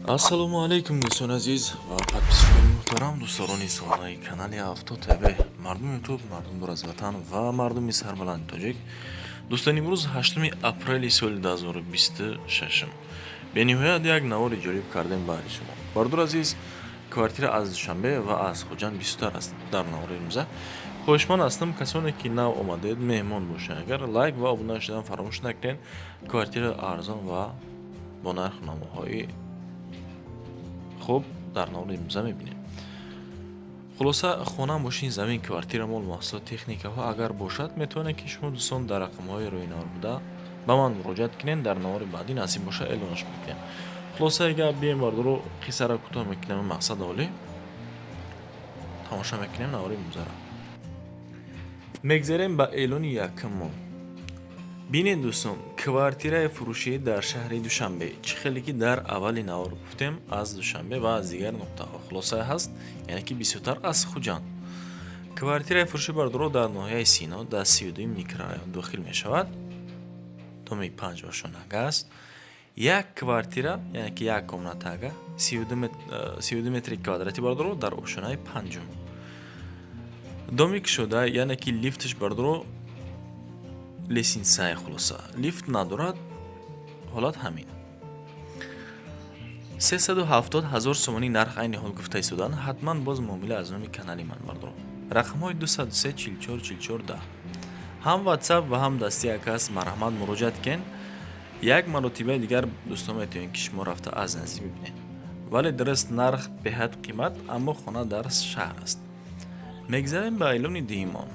ассалому алайкум дӯстон азиз ва подписчикони муҳтарам, дӯстдорони солаи канали Авто ТВ, мардуми ютуб, мардум аз ватан ва мардуми сарбаланди тоҷик. Дӯстон, имрӯз 8 апрели соли 2026 бениҳоят як навори ҷолиб кардем баъри шумо. Бардор азиз, квартира аз Душанбе ва аз Хуҷанд бисёртар аст. Дар навори имрӯза хоҳишманд ҳастам, касоне ки нав омадед меҳмон бошед, агар лайк ва обуна шудан фаромӯш накунед. Квартира арзон ва бо нархнамоҳои хуб дар навори имрӯза мебинем. Хулоса, хона, мошин, замин, квартира, мол, маҳсулот, техникаҳо агар бошад, метавонед ки шумо дӯстон дар рақамҳои рӯи навор буда ба ман муроҷиат кунед. Дар навори баъдӣ насиб боша эълонаш мекунем. Хулоса, агар бием бардору қиссаро кӯтоҳ мекунем, мақсад олӣ тамоша мекунем навори имрӯзаро. Мегзарем ба эълони якум моҳ. бинед дӯстон, квартираи фурӯшӣ дар шаҳри Душанбе. Чӣ хеле ки дар аввали навор гуфтем, аз Душанбе ва аз дигар нуқтаҳо. Хулоса ҳаст, яъне ки бисёртар аз Хуҷанд. Квартираи фурӯшӣ бардоро дар ноҳияи Сино дар 32 микрорайон дохил мешавад. Доми 5 ошонага аст. Як квартира, яъне ки як комнатага 32 метри квадратӣ бардоро дар ошонаи 5. Доми кушода, яъне ки лифташ бардоро лесинсай, хулоса лифт надорад. ҳолат ҳамин. 370 000 сомонӣ нарх айни ҳол гуфта истодан. ҳатман боз муомила аз номи канали ман бардоро. рақамҳои 203 44 44 10. ҳам ватсап ва ҳам дасти акас марҳамат муроҷиат кен. Як маротибаи дигар дӯстон метавонед ки шумо рафта аз наздик бибинед. вале дураст нарх беҳад қимат, аммо хона дар шаҳр аст. мегзарем ба эълони дуюмон.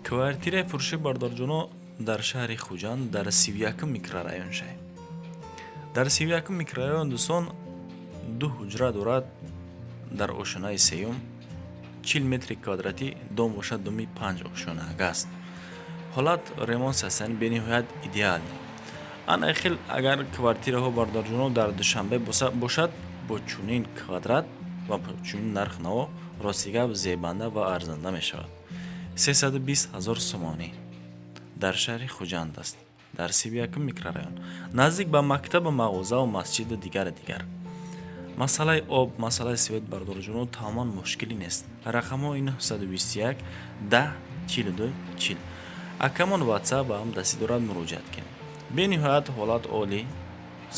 квартираи фурӯшӣ бардорҷоно дар шаҳри Хуҷанд дар 31 микрорайон шай. Дар 31 микрорайон дӯстон 2 ҳуҷра дорад дар ошонаи сеюм, 40 метри квадратӣ, дом бошад доми 5 ошонага аст. ҳолат ремонт ҳастани бениҳоят идеал. ана хел агар квартираҳо бардорҷоно дар Душанбе бошад бо чунин квадрат ва бо чунин нарх наво, рости гап зебанда ва арзанда мешавад. 320 000 сомонӣ дар шаҳри Хуҷанд аст, дар 31 микрорайон, наздик ба мактаба, мағоза ва масҷиду дигар. Масъалаи об, масъалаи свет бардорҷоно тамоман мушкилӣ нест. рақамҳои 921 10 42 40. акамон ватсап ва ҳам дастӣ дорад, муроҷиат кунед. бениҳоят ҳолат олӣ.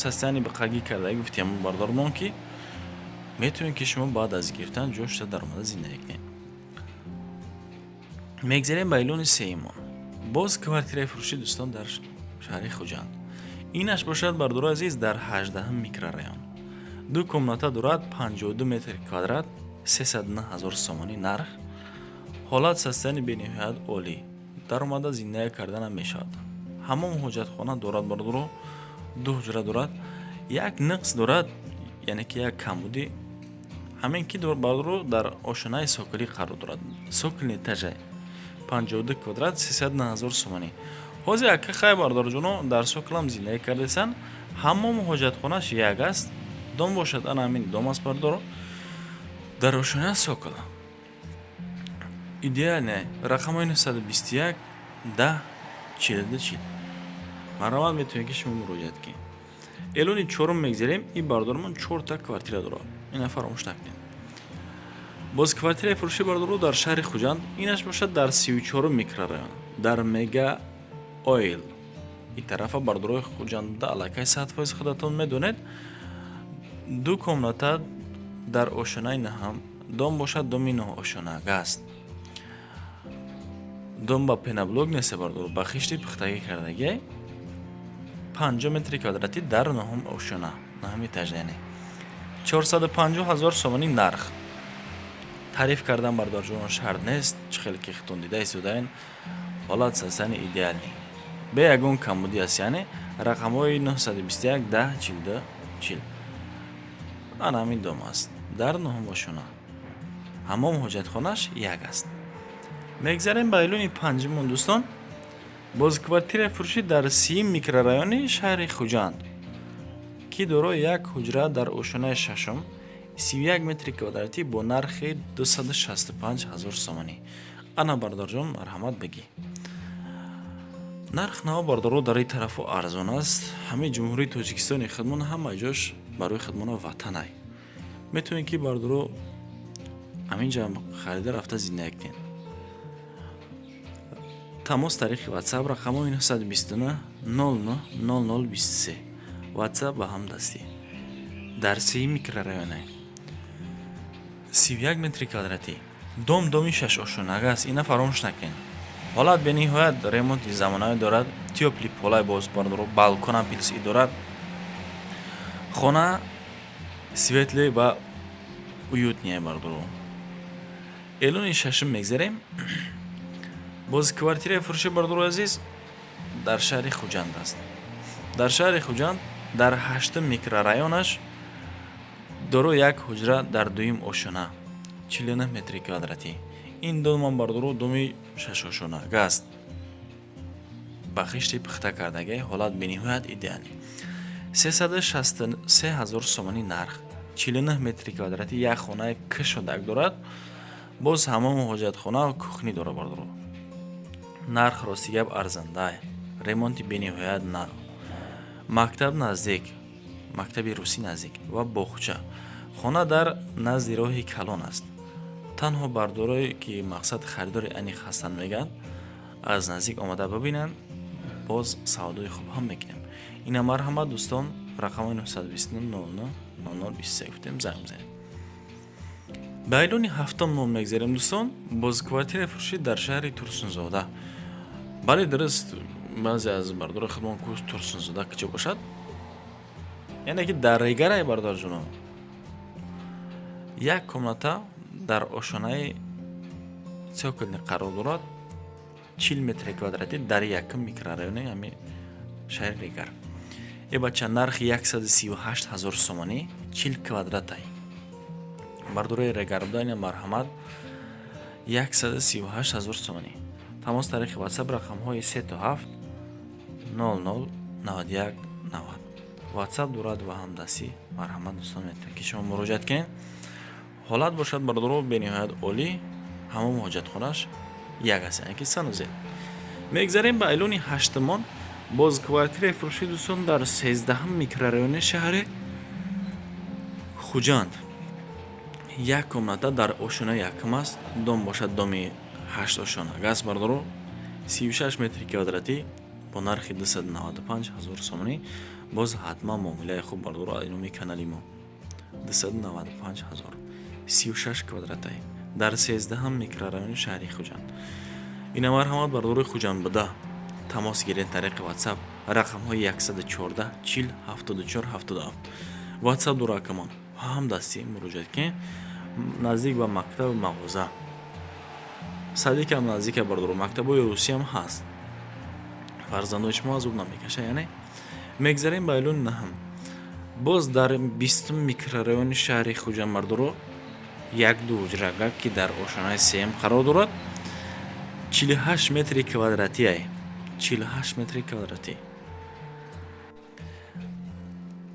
састани биқагӣ кардаи гуфтем бардормон ки метавонед ки шумо баъд аз гирифтан ҷо шуда дар омада зиндагӣ кунед. мегзарем ба эълони сеюмон. боз квартираи фурӯшӣ дӯстон дар шаҳри Хуҷанд. инаш бошад бардоро азиз дар 18 микрорайон. 2 комната дорад, 52 метри квадрат, 309 000 сомонӣ нарх. ҳолат састани бениҳоят олӣ. дар омада зиндагӣ карданам мешавад. ҳамон ҳоҷатхона дорад бардоро, 2 ҳуҷра дорад, як нақс дорад, яъне ки як камбудӣ. ҳамин ки бардоро дар ошонаи сокилӣ қарор дорад. сокилни этажай 52 квадрат, 309 000 сомонӣ. ҳозир ака хай бардорҷоно дар сокилам зиндагӣ кардесан. ҳамон ҳоҷатхонаш як аст. дом бошад, ана ҳамин дом аст бардоро дар ошонаи сокил. идеалне. рақамҳои 921 10 42 40. марҳамат, метавонед ки шумо муроҷиат кунед. эълони чорум мегзарем. ин бардормон 4 та квартира дорад. ина фаромӯш накунед. боз квартираи фурӯшӣ бардоро дар шаҳри Хуҷанд. инаш бошад дар 34 микрорайон, дар Мега Ойл. ин тарафа бардорои Хуҷанд буда аллакай 100% худатон медонед. 2 комната дар ошонаи наҳам, дом бошад доми 9 ошонага аст. дом ба пеноблок нест бардоро, ба хишти пухтагӣ кардагӣ. 50 метри квадратӣ дар 9 ошона, 9 этаж, яъне 450 000 сомонӣ нарх. таъриф кардан бардорҷонон шарт нест. чӣ хеле ки хитон дида истодаен, ҳолат састани идеалӣ. бе ягон камбудӣ аст, яъне рақамҳои 921 10 42 40. ана ҳамин дом аст дар 9 ошона. ҳамон ҳоҷатхонаш як аст. мегзарем ба эълони панҷумон дӯстон. боз квартираи фурӯшӣ дар 30 микрорайони шаҳри Хуҷанд ки дорои як ҳуҷра дар ошонаи шашум, 31 метри квадратӣ бо нархи 265 000 сомонӣ. ана бардорҷон марҳамат бигӣ. нарх наво бардоро дар ин тарафу арзон аст. Ҳамаи ҷумҳурии Тоҷикистони хидмон ҳама ҷош барои хидмона ватанай. Метавонед ки бардоро ҳаминҷа харида рафта зиндаги кунед. тамос тариқи WhatsApp рақамҳои 929 00 0023 WhatsApp ба ҳамдастӣ. дар 3 микрорайоне 31 метри квадратӣ. доми 6 ошунага аст. Ина фаромӯш накунед. ҳолат бениҳоят ремонти замонавӣ дорад. теплӣ полай боз бардоро балкона пилсӣ дорад. хона светле ва уютнее бардоро. эълони шашм мегзарем. боз квартираи фурӯши бардоро азиз дар шаҳри Хуҷанд аст. дар шаҳри Хуҷанд дар 8 микрорайонаш доро як ҳуҷра дар 2 ошуна 49 метри квадратӣ. ин доман бардоро доми 6 ошунага аст. ба хишти пухта кардагӣ ҳолат бениҳоят идеалӣ. 363,000 сомонӣ нарх. 49 метри квадратӣ як хонаи кӯшодаг дорад. боз ҳамому ҳоҷатхона ва кухни дорад бардоро. нарх рости гап арзанда. ремонти бениҳоят на. мактаб наздик. мактаби русӣ наздик ва боғча. хона дар назди роҳи калон аст. танҳо бардорое ки мақсад харидори айни хастан мегӯянд аз наздик омада бибинанд. боз савдои хуб ҳам мекунем. ина марҳамат дӯстон. рақамои 929 00 0023 гуфтем занг бизанед. ба эълони ҳафтум ном мегзарем дӯстон. боз квартираи фурӯшӣ дар шаҳри Турсунзода. бале дуруст баъзе аз бардори хидмон ку Турсунзода киҷо бошад. яъне ки дар регарай бардорҷуно. як комната дар ошонаи цоколни қарор дорад. 40 метри квадратӣ дар якум микрорайони ҳами шаҳри Регар. бача нархи 138,000 сомонӣ 40 квадратай. бардорои Регар буда ина марҳамат 138,000 сомонӣ. тамос тариқи WhatsApp рақамҳои 37 00 91 90. WhatsApp дорад ва ҳамдастӣ. марҳамат дӯстон метавонед ки шумо муроҷиат кунед. ҳолат бошад бардоро бениҳоят олӣ. ҳамамо ҳоҷатхонаш як аст, яъне ки санузел. мегзарем ба эълони ҳаштумон. боз квартираи фурӯшӣ дӯстон дар 13 микрорайони шаҳри Хуҷанд. як комната дар ошуна якум аст. дом бошад доми 8 ошунага аст бардоро. 36 метри квадратӣ бо нархи 295,000 сомонӣ. боз ҳатман муомилаи хуб бардоро айноми канали мо. 295,000 36 квадратай дар 13 микрорайони шаҳри Хуҷанд. ина марҳамат бардорои Хуҷанд буда. тамос гиред тариқи WhatsApp рақамҳои 114 40 74 77. WhatsApp ду рақамон ҳамдастӣ муроҷиат кунед. наздик ба мактаб мағоза. садикам наздика бардоро. мактабои русиям ҳаст. фарзандои шумо азоб намекаша яъне. мегзарем ба эълони наҳам. боз дар 20 микрорайони шаҳри Хуҷанд бардоро як ду ҳуҷрага ки дар ошонаи сеюм қарор дорад. 48 метри квадратӣ ай. 48 метри квадратӣ.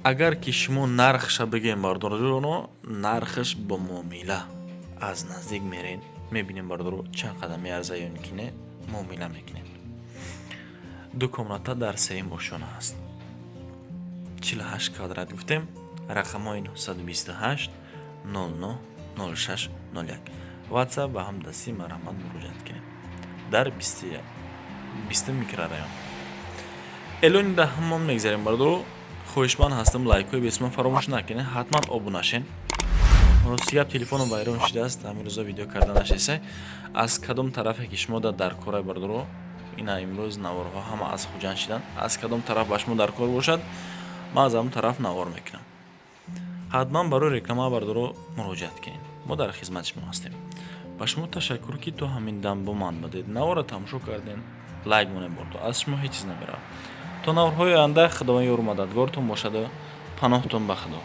агар ки шумо нархша бигем бардорҷоно, нархаш бо муомила аз наздик меред. мебинем бардоро чанд қадам меарза ё ки не муомила мекунед. ду комната дар сеюм ошона аст. 48 квадрат гуфтем. рақамҳои 928 00 06 01. WhatsApp ба ҳамдастӣ марҳамат муроҷиат кунед. дар 20 микрорайон. эълони даҳумон мегзарем бардоро. хоҳишманд ҳастам лайкҳои бесимон фаромӯш накунед. ҳатман обунашен. ростигап телефоном вайрон шудааст. ҳамин рӯза видео карда нашесай. аз кадом тарафе ки шумо дар корай бардоро. ина имрӯз наворҳо ҳама аз Хуҷанд шиданд. аз кадом тараф ба шумо дар кор бошад, ман аз ҳамон тараф навор мекунам. ҳатман барои реклама бардоро муроҷиат кунед. мо дар хизмати шумо ҳастем. ба шумо ташаккур ки то ҳамин дам бо ман будед. навора тамошо карден. лайк монед бордо. аз шумо ҳеҷ чиз намерав. то наврҳои оянда худованд ёру мададгортон бошаду паноҳтон ба худо.